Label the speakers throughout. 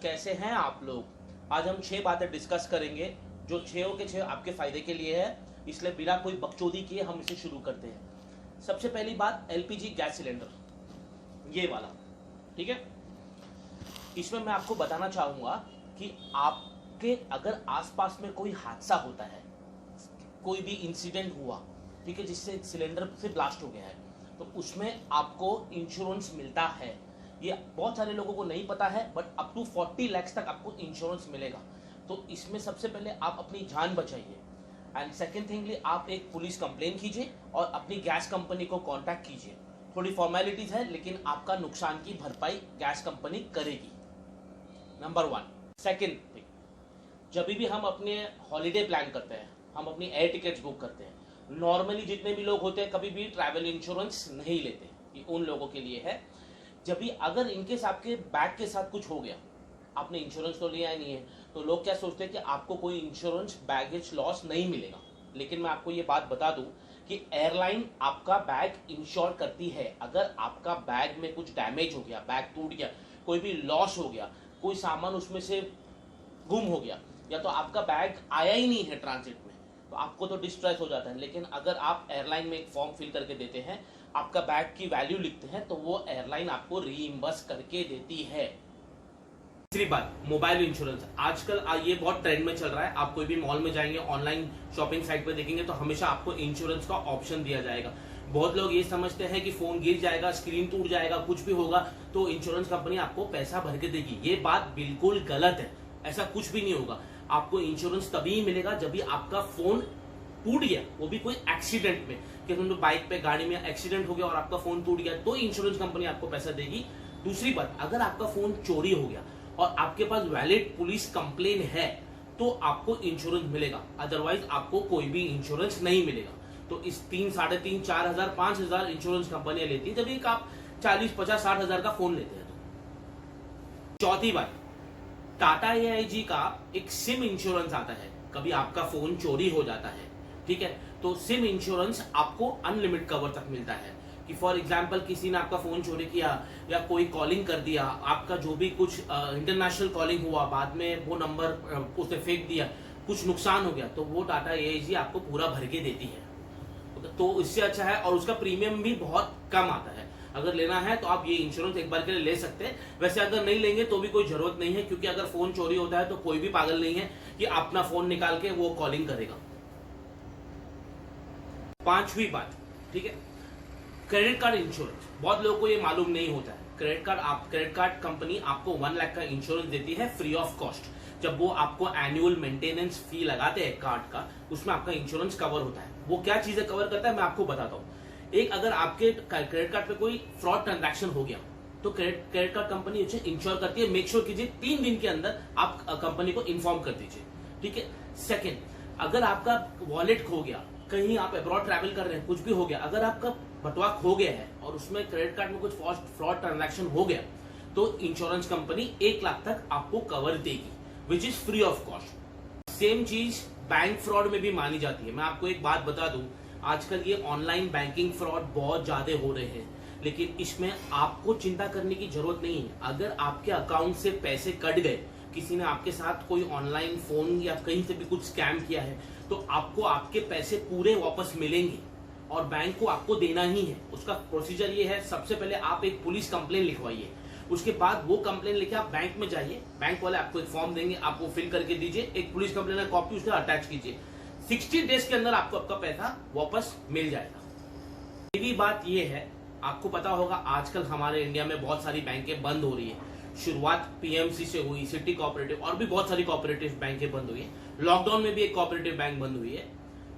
Speaker 1: कैसे हैं आप लोग। आज हम 6 बातें डिस्कस करेंगे जो 6 के 6 आपके फायदे के लिए है, इसलिए बिना कोई बकचोदी किए हम इसे शुरू करते हैं। सबसे पहली बात, एलपीजी गैस सिलेंडर, ये वाला, ठीक है। इसमें मैं आपको बताना चाहूंगा कि आपके अगर आसपास में कोई हादसा होता है, कोई भी इंसिडेंट हुआ, ठीक है, जिससे सिलेंडर से ब्लास्ट हो गया है, तो उसमें आपको इंश्योरेंस मिलता है। ये बहुत सारे लोगों को नहीं पता है, बट अप टू 40 लाख तक आपको इंश्योरेंस मिलेगा। तो इसमें सबसे पहले आप अपनी जान बचाइए, एंड सेकेंड थिंगली आप एक पुलिस कंप्लेन कीजिए और अपनी गैस कंपनी को कांटेक्ट कीजिए। थोड़ी फॉर्मेलिटीज है, लेकिन आपका नुकसान की भरपाई गैस कंपनी करेगी। नंबर 1। सेकेंड थिंग, जब भी हम अपने हॉलीडे प्लान करते हैं, हम अपनी एयर टिकट्स बुक करते हैं, नॉर्मली जितने भी लोग होते हैं कभी भी ट्रैवल इंश्योरेंस नहीं लेते। ये उन लोगों के लिए है, जब भी अगर इनकेस आपके बैग के साथ कुछ हो गया, आपने इंश्योरेंस तो लिया ही नहीं है, तो लोग क्या सोचते हैं कि आपको कोई इंश्योरेंस बैगेज लॉस नहीं मिलेगा। लेकिन मैं आपको ये बात बता दूं कि एयरलाइन आपका बैग इंश्योर करती है। अगर आपका बैग में कुछ डैमेज हो गया, बैग टूट गया, कोई भी लॉस हो गया, कोई सामान उसमें से गुम हो गया, या तो आपका बैग आया ही नहीं है ट्रांजिट में, तो आपको तो डिस्ट्रेस हो जाता है। लेकिन अगर आप एयरलाइन में एक फॉर्म फिल करके देते हैं, आपका बैग की वैल्यू लिखते हैं, तो वो एयरलाइन आपको रीइंबर्स करके देती है। तीसरी बात, मोबाइल इंश्योरेंस। आजकल ये बहुत ट्रेंड में चल रहा है। आप कोई भी मॉल में जाएंगे, ऑनलाइन शॉपिंग साइट पे देखेंगे तो हमेशा आपको इंश्योरेंस का ऑप्शन दिया जाएगा। बहुत लोग ये समझते हैं कि फोन गिर जाएगा, स्क्रीन टूट जाएगा, कुछ भी होगा तो इंश्योरेंस कंपनी आपको पैसा भर के देगी। ये बात बिल्कुल गलत है। ऐसा कुछ भी नहीं होगा। आपको इंश्योरेंस तभी ही मिलेगा जब भी आपका फोन टूट गया, वो भी कोई एक्सीडेंट में, कि तुम बाइक पे, गाड़ी में एक्सीडेंट हो गया और आपका फोन टूट गया, तो इंश्योरेंस कंपनी आपको पैसा देगी। दूसरी बात, अगर आपका फोन चोरी हो गया और आपके पास वैलिड पुलिस कंप्लेन है, तो आपको इंश्योरेंस मिलेगा, अदरवाइज आपको कोई भी इंश्योरेंस नहीं मिलेगा। तो इस 3, 3.5, 4,000, 5,000 इंश्योरेंस कंपनियां लेती है जब एक आप 40, 50, 60 हजार का फोन लेते हैं। तो चौथी बात, टाटा AIG का एक सिम इंश्योरेंस आता है। कभी आपका फोन चोरी हो जाता है, ठीक है, तो सिम इंश्योरेंस आपको अनलिमिटेड कवर तक मिलता है। कि फॉर एग्जांपल किसी ने आपका फोन चोरी किया या कोई कॉलिंग कर दिया, आपका जो भी कुछ इंटरनेशनल कॉलिंग हुआ, बाद में वो नंबर उसने फेंक दिया, कुछ नुकसान हो गया, तो वो टाटा AIG आपको पूरा भर के देती है। तो इससे अच्छा है, और उसका प्रीमियम भी बहुत कम आता है। अगर लेना है तो आप ये इंश्योरेंस एक बार के लिए ले सकते हैं। वैसे अगर नहीं लेंगे तो भी कोई जरूरत नहीं है, क्योंकि अगर फोन चोरी होता है तो कोई भी पागल नहीं है कि अपना फोन निकाल के वो कॉलिंग करेगा। पांचवी बात, ठीक है, क्रेडिट कार्ड इंश्योरेंस। बहुत लोगों को ये मालूम नहीं होता है। क्रेडिट कार्ड कंपनी आपको 1 लाख का इंश्योरेंस देती है फ्री ऑफ कॉस्ट। जब वो आपको एनुअल मेंटेनेंस फी लगाते हैं कार्ड का, उसमें आपका इंश्योरेंस कवर होता है। वो क्या चीजें कवर करता है मैं आपको बताता हूँ। एक, अगर आपके क्रेडिट कार्ड पे कोई फ्रॉड ट्रांजैक्शन हो गया, तो क्रेडिट कार्ड कंपनी उसे इंश्योर करती है। मेक श्योर कीजिए 3 दिन के अंदर आप कंपनी को इन्फॉर्म कर दीजिए, ठीक है। सेकेंड, अगर आपका वॉलेट खो गया, कहीं आप अब्रॉड ट्रैवल कर रहे हैं, कुछ भी हो गया, अगर आपका बटुआ खो गया है और उसमें क्रेडिट कार्ड में कुछ फ्रॉड ट्रांजैक्शन हो गया, तो इंश्योरेंस कंपनी 1 लाख तक आपको कवर देगी, which is free of cost. Same चीज बैंक फ्रॉड में भी मानी जाती है। मैं आपको एक बात बता दूं, आजकल ये ऑनलाइन बैंकिंग फ्रॉड बहुत ज्यादा हो रहे हैं, लेकिन इसमें आपको चिंता करने की जरूरत नहीं है। अगर आपके अकाउंट से पैसे कट गए, किसी ने आपके साथ कोई ऑनलाइन फोन या कहीं से भी कुछ स्कैम किया है, तो आपको आपके पैसे पूरे वापस मिलेंगे और बैंक को आपको देना ही है। उसका प्रोसीजर ये है, सबसे पहले आप एक पुलिस कंप्लेन लिखवाइए, उसके बाद वो कंप्लेन लेके आप बैंक में जाइए, बैंक वाले आपको एक फॉर्म देंगे, आपको फिल करके दीजिए, एक पुलिस कंप्लेन का कॉपी उसका अटैच कीजिए। 60 डेज के अंदर आपको आपका पैसा वापस मिल जाएगा। पहली बात ये है, आपको पता होगा आजकल हमारे इंडिया में बहुत सारी बैंकें बंद हो रही है। शुरुआत PMC से हुई, सिटी कोऑपरेटिव और भी बहुत सारी कोऑपरेटिव बैंकें बंद हुई है। लॉकडाउन में भी एक कोऑपरेटिव बैंक बंद हुई है।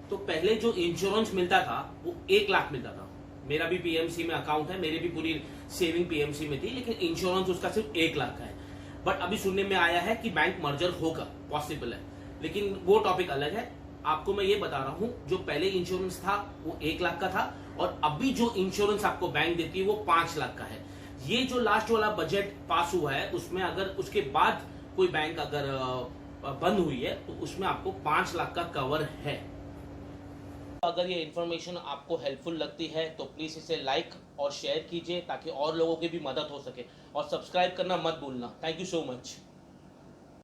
Speaker 1: तो पहले जो इंश्योरेंस मिलता था वो 1 लाख मिलता था। मेरा भी PMC में अकाउंट है, मेरी भी पूरी सेविंग PMC में थी, लेकिन इंश्योरेंस उसका सिर्फ 1 लाख का है। बट अभी सुनने में आया है कि बैंक मर्जर होगा, पॉसिबल है, लेकिन वो टॉपिक अलग है। आपको मैं ये बता रहा हूं, जो पहले इंश्योरेंस था वो 1 लाख का था, और अभी जो इंश्योरेंस आपको बैंक देती है वो 5 लाख का है। ये जो लास्ट वाला बजट पास हुआ है, उसमें अगर उसके बाद कोई बैंक अगर बंद हुई है, तो उसमें आपको 5 लाख का कवर है। अगर ये इन्फॉर्मेशन आपको हेल्पफुल लगती है तो प्लीज इसे लाइक और शेयर कीजिए, ताकि और लोगों की भी मदद हो सके, और सब्सक्राइब करना मत भूलना। Thank you so much.